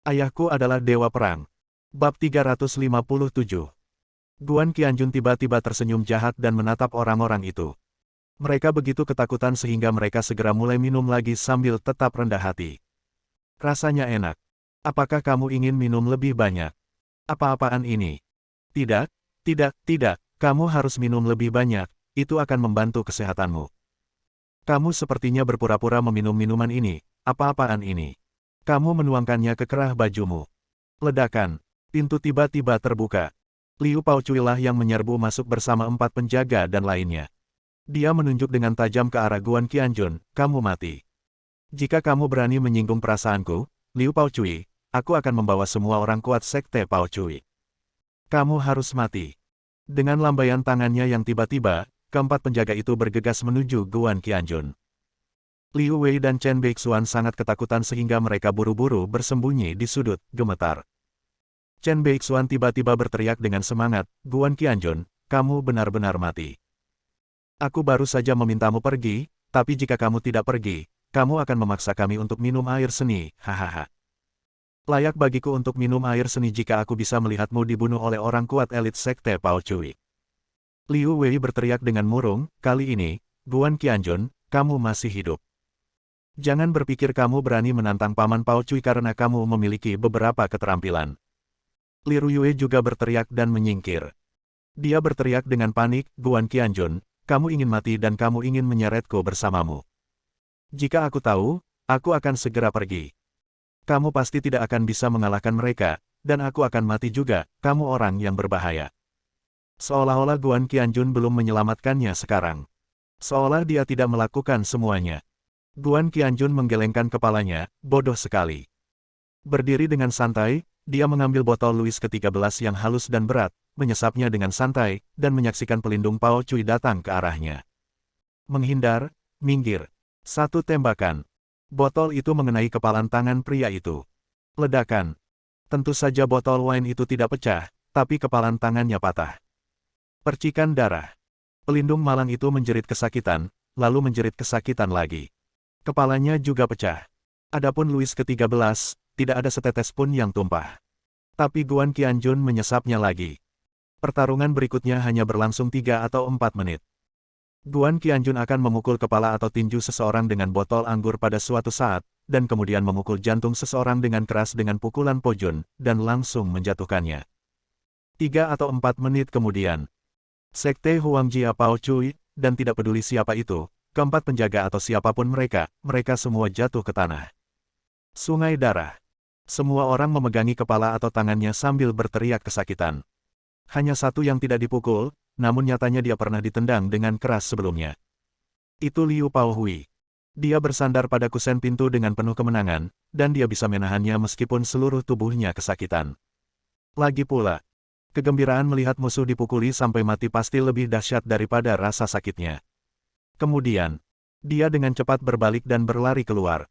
Ayahku adalah dewa perang. Bab 357. Guan Qianjun tiba-tiba tersenyum jahat dan menatap orang-orang itu. Mereka begitu ketakutan sehingga mereka segera mulai minum lagi sambil tetap rendah hati. Rasanya enak. Apakah kamu ingin minum lebih banyak? Apa-apaan ini? Tidak, tidak, kamu harus minum lebih banyak, itu akan membantu kesehatanmu. Kamu sepertinya berpura-pura meminum minuman ini, apa-apaan ini? Kamu menuangkannya ke kerah bajumu. Ledakan. Pintu tiba-tiba terbuka. Liu Paocuilah yang menyerbu masuk bersama 4 penjaga dan lainnya. Dia menunjuk dengan tajam ke arah Guan Qianjun, kamu mati. Jika kamu berani menyinggung perasaanku, Liu Paocui, aku akan membawa semua orang kuat sekte Paocui. Kamu harus mati. Dengan lambaian tangannya yang tiba-tiba, keempat penjaga itu bergegas menuju Guan Qianjun. Liu Wei dan Chen Beixuan sangat ketakutan sehingga mereka buru-buru bersembunyi di sudut, gemetar. Chen Beixuan tiba-tiba berteriak dengan semangat, Guan Qianjun, kamu benar-benar mati. Aku baru saja memintamu pergi, tapi jika kamu tidak pergi, kamu akan memaksa kami untuk minum air seni, hahaha. Layak bagiku untuk minum air seni jika aku bisa melihatmu dibunuh oleh orang kuat elit sekte Paocui. Liu Wei berteriak dengan murung, kali ini, Guan Qianjun, kamu masih hidup. Jangan berpikir kamu berani menantang Paman Paocui karena kamu memiliki beberapa keterampilan. Liu Yue juga berteriak dan menyingkir. Dia berteriak dengan panik, Guan Qianjun, kamu ingin mati dan kamu ingin menyeretku bersamamu. Jika aku tahu, aku akan segera pergi. Kamu pasti tidak akan bisa mengalahkan mereka, dan aku akan mati juga, kamu orang yang berbahaya. Seolah-olah Guan Qianjun belum menyelamatkannya sekarang. Seolah dia tidak melakukan semuanya. Guan Qianjun menggelengkan kepalanya, bodoh sekali. Berdiri dengan santai, dia mengambil botol Louis ke-13 yang halus dan berat, menyesapnya dengan santai, dan menyaksikan pelindung Paocui datang ke arahnya. Menghindar, minggir. Satu tembakan. Botol itu mengenai kepalan tangan pria itu. Ledakan. Tentu saja botol wine itu tidak pecah, tapi kepalan tangannya patah. Percikan darah. Pelindung malang itu menjerit kesakitan, lalu menjerit kesakitan lagi. Kepalanya juga pecah. Adapun Louis ke-13, tidak ada setetes pun yang tumpah. Tapi Guan Qianjun menyesapnya lagi. Pertarungan berikutnya hanya berlangsung 3 atau 4 menit. Guan Qianjun akan memukul kepala atau tinju seseorang dengan botol anggur pada suatu saat, dan kemudian memukul jantung seseorang dengan keras dengan pukulan pojun, dan langsung menjatuhkannya. 3 atau 4 menit kemudian, Sekte Huangjia Paocui, dan tidak peduli siapa itu, keempat penjaga atau siapapun mereka semua jatuh ke tanah. Sungai darah. Semua orang memegangi kepala atau tangannya sambil berteriak kesakitan. Hanya satu yang tidak dipukul, namun nyatanya dia pernah ditendang dengan keras sebelumnya. Itu Liu Paohui. Dia bersandar pada kusen pintu dengan penuh kemenangan, dan dia bisa menahannya meskipun seluruh tubuhnya kesakitan. Lagi pula, kegembiraan melihat musuh dipukuli sampai mati pasti lebih dahsyat daripada rasa sakitnya. Kemudian, dia dengan cepat berbalik dan berlari keluar.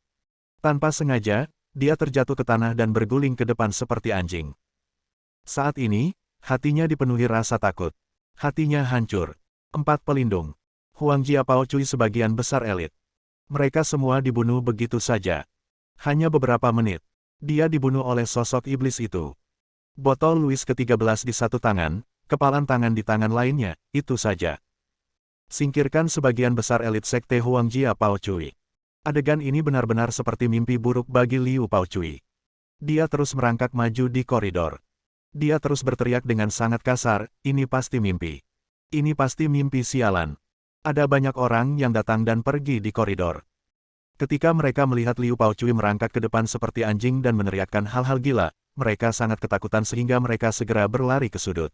Tanpa sengaja, dia terjatuh ke tanah dan berguling ke depan seperti anjing. Saat ini, hatinya dipenuhi rasa takut. Hatinya hancur. 4 pelindung. Huangjia Paocui sebagian besar elit. Mereka semua dibunuh begitu saja. Hanya beberapa menit. Dia dibunuh oleh sosok iblis itu. Botol Louis ke-13 di satu tangan, kepalan tangan di tangan lainnya, itu saja. Singkirkan sebagian besar elit sekte Huangjia Paocui. Adegan ini benar-benar seperti mimpi buruk bagi Liu Paocui. Dia terus merangkak maju di koridor. Dia terus berteriak dengan sangat kasar, ini pasti mimpi. Ini pasti mimpi sialan. Ada banyak orang yang datang dan pergi di koridor. Ketika mereka melihat Liu Paocui merangkak ke depan seperti anjing dan meneriakkan hal-hal gila, mereka sangat ketakutan sehingga mereka segera berlari ke sudut.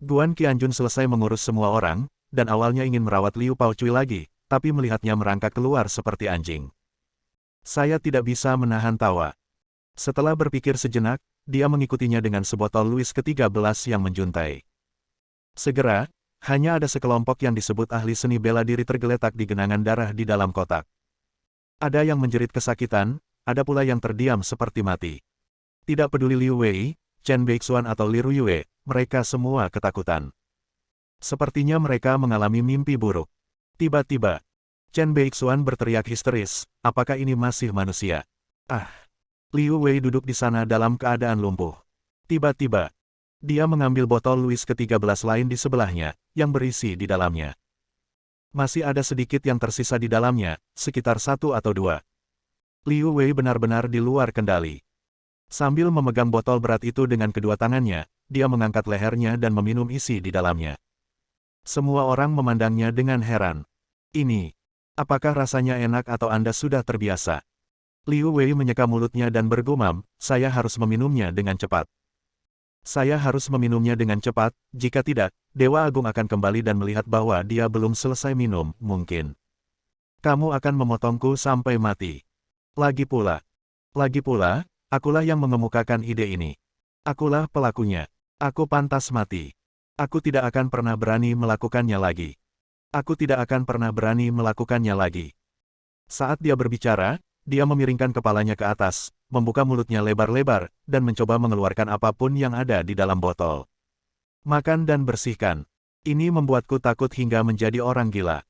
Guan Qianjun selesai mengurus semua orang, dan awalnya ingin merawat Liu Paocui lagi, tapi melihatnya merangkak keluar seperti anjing. Saya tidak bisa menahan tawa. Setelah berpikir sejenak, dia mengikutinya dengan sebotol Louis ke-13 yang menjuntai. Segera, hanya ada sekelompok yang disebut ahli seni bela diri tergeletak di genangan darah di dalam kotak. Ada yang menjerit kesakitan, ada pula yang terdiam seperti mati. Tidak peduli Liu Wei, Chen Beixuan atau Liu Yue, mereka semua ketakutan. Sepertinya mereka mengalami mimpi buruk. Tiba-tiba, Chen Beixuan berteriak histeris, apakah ini masih manusia? Ah! Liu Wei duduk di sana dalam keadaan lumpuh. Tiba-tiba, dia mengambil botol Louis ke-13 lain di sebelahnya, yang berisi di dalamnya. Masih ada sedikit yang tersisa di dalamnya, sekitar 1 atau 2. Liu Wei benar-benar di luar kendali. Sambil memegang botol berat itu dengan kedua tangannya, dia mengangkat lehernya dan meminum isi di dalamnya. Semua orang memandangnya dengan heran. Ini, apakah rasanya enak atau Anda sudah terbiasa? Liu Wei menyeka mulutnya dan bergumam, saya harus meminumnya dengan cepat. Saya harus meminumnya dengan cepat, jika tidak, Dewa Agung akan kembali dan melihat bahwa dia belum selesai minum, mungkin. Kamu akan memotongku sampai mati. Lagi pula, akulah yang mengemukakan ide ini. Akulah pelakunya. Aku pantas mati. Aku tidak akan pernah berani melakukannya lagi. Aku tidak akan pernah berani melakukannya lagi. Saat dia berbicara, dia memiringkan kepalanya ke atas, membuka mulutnya lebar-lebar, dan mencoba mengeluarkan apapun yang ada di dalam botol. Makan dan bersihkan. Ini membuatku takut hingga menjadi orang gila.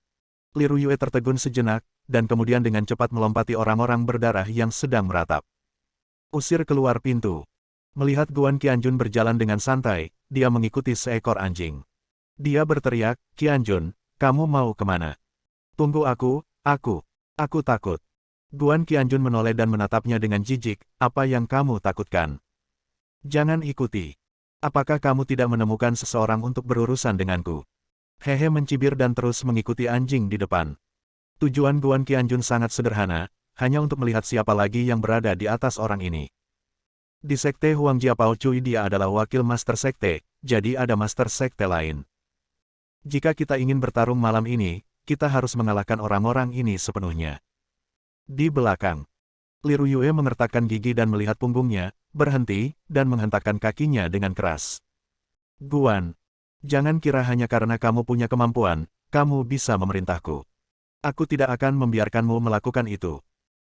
Liu Yue tertegun sejenak, dan kemudian dengan cepat melompati orang-orang berdarah yang sedang meratap. Usir keluar pintu. Melihat Guan Qianjun berjalan dengan santai, dia mengikuti seekor anjing. Dia berteriak, Qianjun, kamu mau kemana? Tunggu aku takut. Guan Qianjun menoleh dan menatapnya dengan jijik, apa yang kamu takutkan? Jangan ikuti. Apakah kamu tidak menemukan seseorang untuk berurusan denganku? Hehe mencibir dan terus mengikuti anjing di depan. Tujuan Guan Qianjun sangat sederhana, hanya untuk melihat siapa lagi yang berada di atas orang ini. Di sekte Huang Jiapao Cui dia adalah wakil master sekte, jadi ada master sekte lain. Jika kita ingin bertarung malam ini, kita harus mengalahkan orang-orang ini sepenuhnya. Di belakang, Liu Yue mengertakkan gigi dan melihat punggungnya, berhenti, dan menghentakkan kakinya dengan keras. Guan, jangan kira hanya karena kamu punya kemampuan, kamu bisa memerintahku. Aku tidak akan membiarkanmu melakukan itu.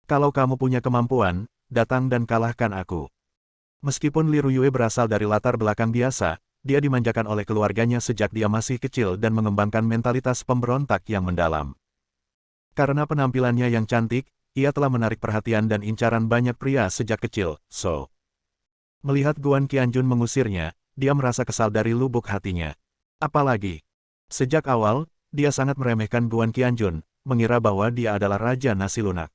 Kalau kamu punya kemampuan, datang dan kalahkan aku. Meskipun Liu Yue berasal dari latar belakang biasa, dia dimanjakan oleh keluarganya sejak dia masih kecil dan mengembangkan mentalitas pemberontak yang mendalam. Karena penampilannya yang cantik, ia telah menarik perhatian dan incaran banyak pria sejak kecil, Melihat Guan Qianjun mengusirnya, dia merasa kesal dari lubuk hatinya. Apalagi, sejak awal, dia sangat meremehkan Guan Qianjun, mengira bahwa dia adalah Raja Nasi Lunak.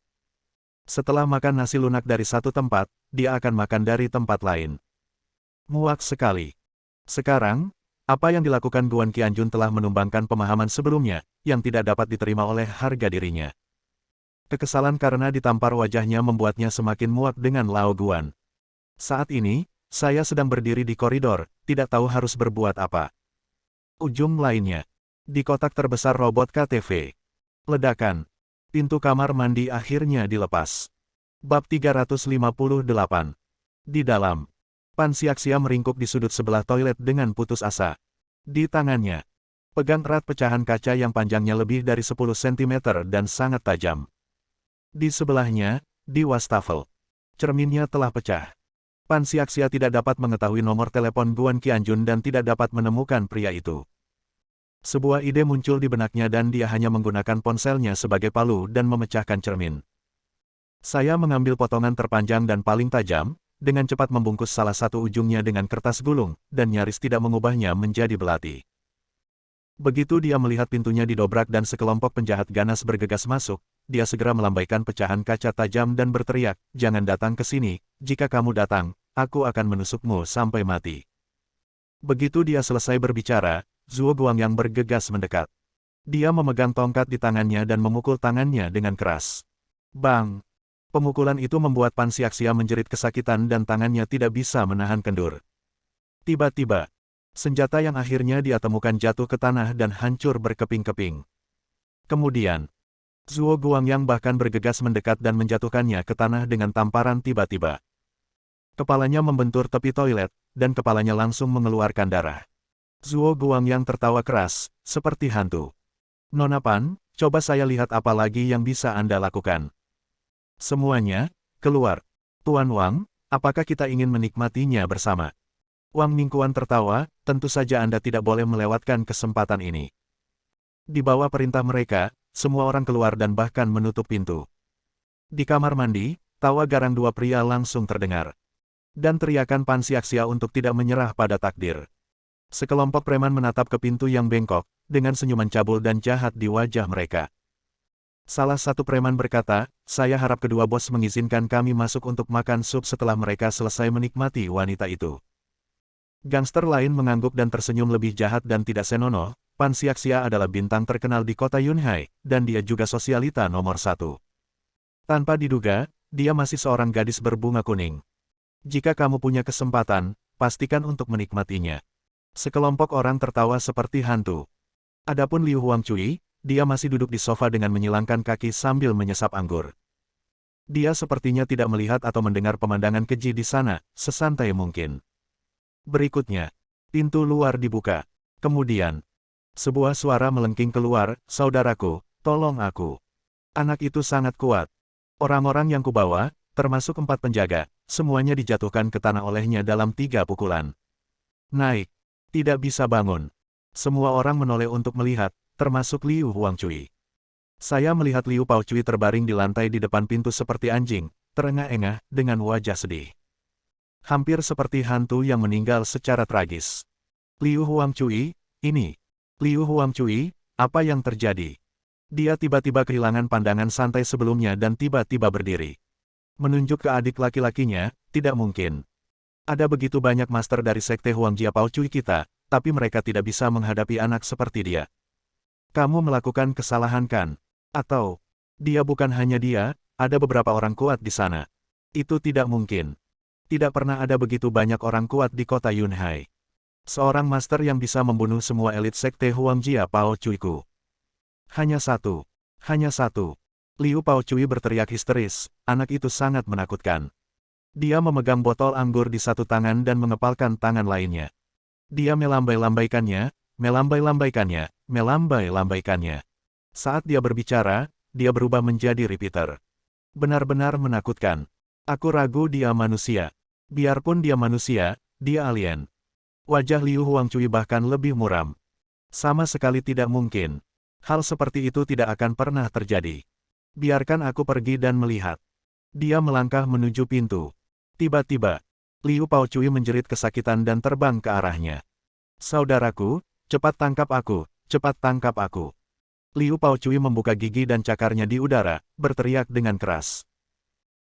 Setelah makan nasi lunak dari satu tempat, dia akan makan dari tempat lain. Muak sekali. Sekarang, apa yang dilakukan Guan Qianjun telah menumbangkan pemahaman sebelumnya, yang tidak dapat diterima oleh harga dirinya. Kekesalan karena ditampar wajahnya membuatnya semakin muak dengan Lao Guan. Saat ini, saya sedang berdiri di koridor, tidak tahu harus berbuat apa. Ujung lainnya. Di kotak terbesar robot KTV. Ledakan. Pintu kamar mandi akhirnya dilepas. Bab 358. Di dalam. Pan Xiaxia meringkuk di sudut sebelah toilet dengan putus asa. Di tangannya, pegang erat pecahan kaca yang panjangnya lebih dari 10 cm dan sangat tajam. Di sebelahnya, di wastafel, cerminnya telah pecah. Pan Xiaxia tidak dapat mengetahui nomor telepon Guan Qianjun dan tidak dapat menemukan pria itu. Sebuah ide muncul di benaknya dan dia hanya menggunakan ponselnya sebagai palu dan memecahkan cermin. Saya mengambil potongan terpanjang dan paling tajam, dengan cepat membungkus salah satu ujungnya dengan kertas gulung, dan nyaris tidak mengubahnya menjadi belati. Begitu dia melihat pintunya didobrak dan sekelompok penjahat ganas bergegas masuk, dia segera melambaikan pecahan kaca tajam dan berteriak, jangan datang ke sini, jika kamu datang, aku akan menusukmu sampai mati. Begitu dia selesai berbicara, Zhuo Guangyang bergegas mendekat. Dia memegang tongkat di tangannya dan memukul tangannya dengan keras. Bang! Pemukulan itu membuat Pan Xiaxia menjerit kesakitan dan tangannya tidak bisa menahan kendur. Tiba-tiba, senjata yang akhirnya dia temukan jatuh ke tanah dan hancur berkeping-keping. Kemudian, Zhuo Guangyang bahkan bergegas mendekat dan menjatuhkannya ke tanah dengan tamparan tiba-tiba. Kepalanya membentur tepi toilet, dan kepalanya langsung mengeluarkan darah. Zhuo Guangyang tertawa keras, seperti hantu. Nona Pan, coba saya lihat apa lagi yang bisa Anda lakukan. Semuanya, keluar. Tuan Wang, apakah kita ingin menikmatinya bersama? Wang Mingkuan tertawa, tentu saja Anda tidak boleh melewatkan kesempatan ini. Di bawah perintah mereka, semua orang keluar dan bahkan menutup pintu. Di kamar mandi, tawa garang dua pria langsung terdengar. Dan teriakan Pan Xiaxia untuk tidak menyerah pada takdir. Sekelompok preman menatap ke pintu yang bengkok, dengan senyuman cabul dan jahat di wajah mereka. Salah satu preman berkata, "Saya harap kedua bos mengizinkan kami masuk untuk makan sup setelah mereka selesai menikmati wanita itu." Gangster lain mengangguk dan tersenyum lebih jahat dan tidak senonoh. Pan Xiaxia adalah bintang terkenal di kota Yunhai, dan dia juga sosialita nomor 1. Tanpa diduga, dia masih seorang gadis berbunga kuning. Jika kamu punya kesempatan, pastikan untuk menikmatinya. Sekelompok orang tertawa seperti hantu. Adapun Liu Huangcui, dia masih duduk di sofa dengan menyilangkan kaki sambil menyesap anggur. Dia sepertinya tidak melihat atau mendengar pemandangan keji di sana, sesantai mungkin. Berikutnya, pintu luar dibuka. Kemudian, sebuah suara melengking keluar, "Saudaraku, tolong aku. Anak itu sangat kuat." Orang-orang yang kubawa, termasuk 4 penjaga, semuanya dijatuhkan ke tanah olehnya dalam 3 pukulan. Naik. Tidak bisa bangun. Semua orang menoleh untuk melihat, termasuk Liu Huangcui. Saya melihat Liu Paocui terbaring di lantai di depan pintu seperti anjing, terengah-engah, dengan wajah sedih. Hampir seperti hantu yang meninggal secara tragis. Liu Huangcui, ini. Liu Huangcui, apa yang terjadi? Dia tiba-tiba kehilangan pandangan santai sebelumnya dan tiba-tiba berdiri. Menunjuk ke adik laki-lakinya, tidak mungkin. Ada begitu banyak master dari sekte Huangjia Paocui kita, tapi mereka tidak bisa menghadapi anak seperti dia. Kamu melakukan kesalahan kan? Atau, dia bukan hanya dia, ada beberapa orang kuat di sana. Itu tidak mungkin. Tidak pernah ada begitu banyak orang kuat di kota Yunhai. Seorang master yang bisa membunuh semua elit sekte Huangjia Paocuiku. Hanya satu. Hanya satu. Liu Paocui berteriak histeris, anak itu sangat menakutkan. Dia memegang botol anggur di satu tangan dan mengepalkan tangan lainnya. Dia melambai-lambaikannya, melambai-lambaikannya, melambai-lambaikannya. Saat dia berbicara, dia berubah menjadi repeater. Benar-benar menakutkan. Aku ragu dia manusia. Biarpun dia manusia, dia alien. Wajah Liu Huangcui bahkan lebih muram. Sama sekali tidak mungkin. Hal seperti itu tidak akan pernah terjadi. Biarkan aku pergi dan melihat. Dia melangkah menuju pintu. Tiba-tiba, Liu Paocui menjerit kesakitan dan terbang ke arahnya. Saudaraku, cepat tangkap aku, cepat tangkap aku. Liu Paocui membuka gigi dan cakarnya di udara, berteriak dengan keras.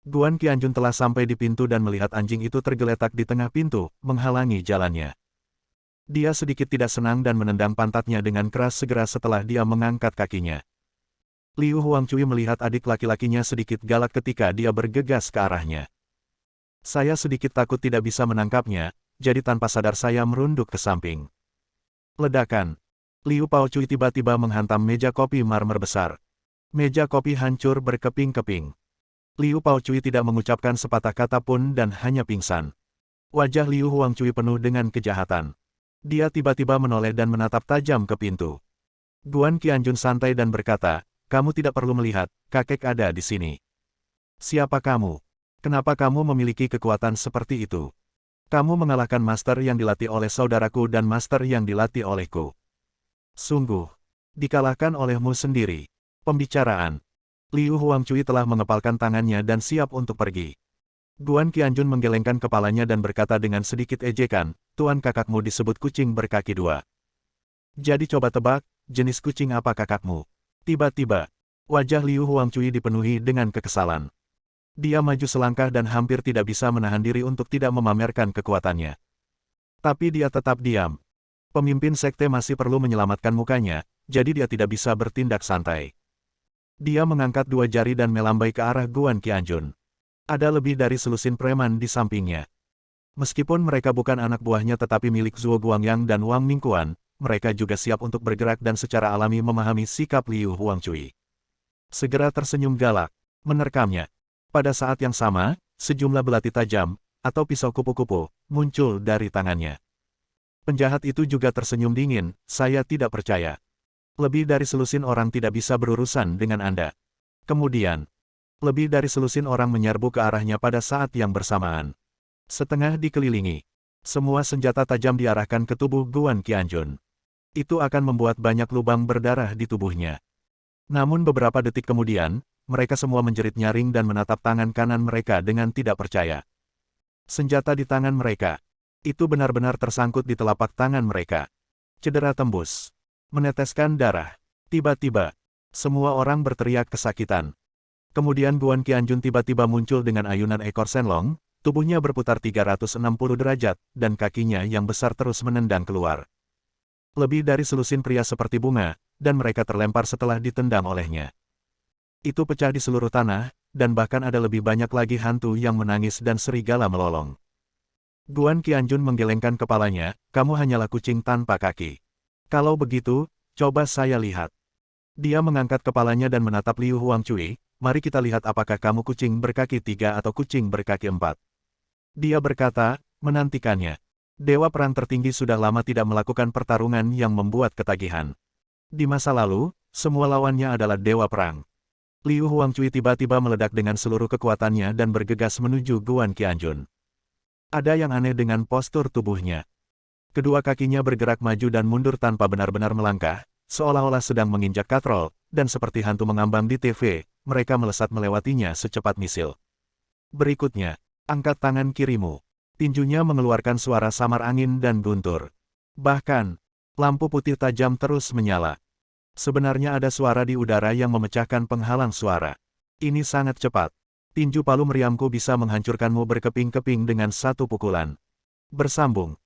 Guan Qianjun telah sampai di pintu dan melihat anjing itu tergeletak di tengah pintu, menghalangi jalannya. Dia sedikit tidak senang dan menendang pantatnya dengan keras segera setelah dia mengangkat kakinya. Liu Huangcui melihat adik laki-lakinya sedikit galak ketika dia bergegas ke arahnya. Saya sedikit takut tidak bisa menangkapnya, jadi tanpa sadar saya merunduk ke samping. Ledakan. Liu Paocui tiba-tiba menghantam meja kopi marmer besar. Meja kopi hancur berkeping-keping. Liu Paocui tidak mengucapkan sepatah kata pun dan hanya pingsan. Wajah Liu Huangcui penuh dengan kejahatan. Dia tiba-tiba menoleh dan menatap tajam ke pintu. Guan Qianjun santai dan berkata, "Kamu tidak perlu melihat, kakek ada di sini." "Siapa kamu? Kenapa kamu memiliki kekuatan seperti itu? Kamu mengalahkan master yang dilatih oleh saudaraku dan master yang dilatih olehku. Sungguh, dikalahkan olehmu sendiri." Pembicaraan. Liu Huangcui telah mengepalkan tangannya dan siap untuk pergi. Guan Qianjun menggelengkan kepalanya dan berkata dengan sedikit ejekan, "Tuan kakakmu disebut kucing berkaki 2. Jadi coba tebak, jenis kucing apa kakakmu?" Tiba-tiba, wajah Liu Huangcui dipenuhi dengan kekesalan. Dia maju selangkah dan hampir tidak bisa menahan diri untuk tidak memamerkan kekuatannya. Tapi dia tetap diam. Pemimpin sekte masih perlu menyelamatkan mukanya, jadi dia tidak bisa bertindak santai. Dia mengangkat 2 jari dan melambai ke arah Guan Qianjun. Ada lebih dari selusin preman di sampingnya. Meskipun mereka bukan anak buahnya tetapi milik Zhuo Guangyang dan Wang Mingquan, mereka juga siap untuk bergerak dan secara alami memahami sikap Liu Huangcui. Segera tersenyum galak, menerkamnya. Pada saat yang sama, sejumlah belati tajam, atau pisau kupu-kupu, muncul dari tangannya. Penjahat itu juga tersenyum dingin, "Saya tidak percaya. Lebih dari selusin orang tidak bisa berurusan dengan Anda." Kemudian, lebih dari selusin orang menyerbu ke arahnya pada saat yang bersamaan. Setengah dikelilingi. Semua senjata tajam diarahkan ke tubuh Guan Qianjun. Itu akan membuat banyak lubang berdarah di tubuhnya. Namun beberapa detik kemudian, mereka semua menjerit nyaring dan menatap tangan kanan mereka dengan tidak percaya. Senjata di tangan mereka. Itu benar-benar tersangkut di telapak tangan mereka. Cedera tembus. Meneteskan darah. Tiba-tiba, semua orang berteriak kesakitan. Kemudian Guan Qianjun tiba-tiba muncul dengan ayunan ekor Shenlong, tubuhnya berputar 360 derajat, dan kakinya yang besar terus menendang keluar. Lebih dari selusin pria seperti bunga, dan mereka terlempar setelah ditendang olehnya. Itu pecah di seluruh tanah, dan bahkan ada lebih banyak lagi hantu yang menangis dan serigala melolong. Guan Qianjun menggelengkan kepalanya, kamu hanyalah kucing tanpa kaki. Kalau begitu, coba saya lihat. Dia mengangkat kepalanya dan menatap Liu Huangcui, mari kita lihat apakah kamu kucing berkaki 3 atau kucing berkaki 4. Dia berkata, menantikannya. Dewa perang tertinggi sudah lama tidak melakukan pertarungan yang membuat ketagihan. Di masa lalu, semua lawannya adalah dewa perang. Liu Huangcui tiba-tiba meledak dengan seluruh kekuatannya dan bergegas menuju Guan Qianjun. Ada yang aneh dengan postur tubuhnya. Kedua kakinya bergerak maju dan mundur tanpa benar-benar melangkah, seolah-olah sedang menginjak katrol, dan seperti hantu mengambang di TV, mereka melesat melewatinya secepat misil. Berikutnya, angkat tangan kirimu. Tinjunya mengeluarkan suara samar angin dan guntur. Bahkan, lampu putih tajam terus menyala. Sebenarnya ada suara di udara yang memecahkan penghalang suara. Ini sangat cepat. Tinju palu meriamku bisa menghancurkanmu berkeping-keping dengan satu pukulan. Bersambung.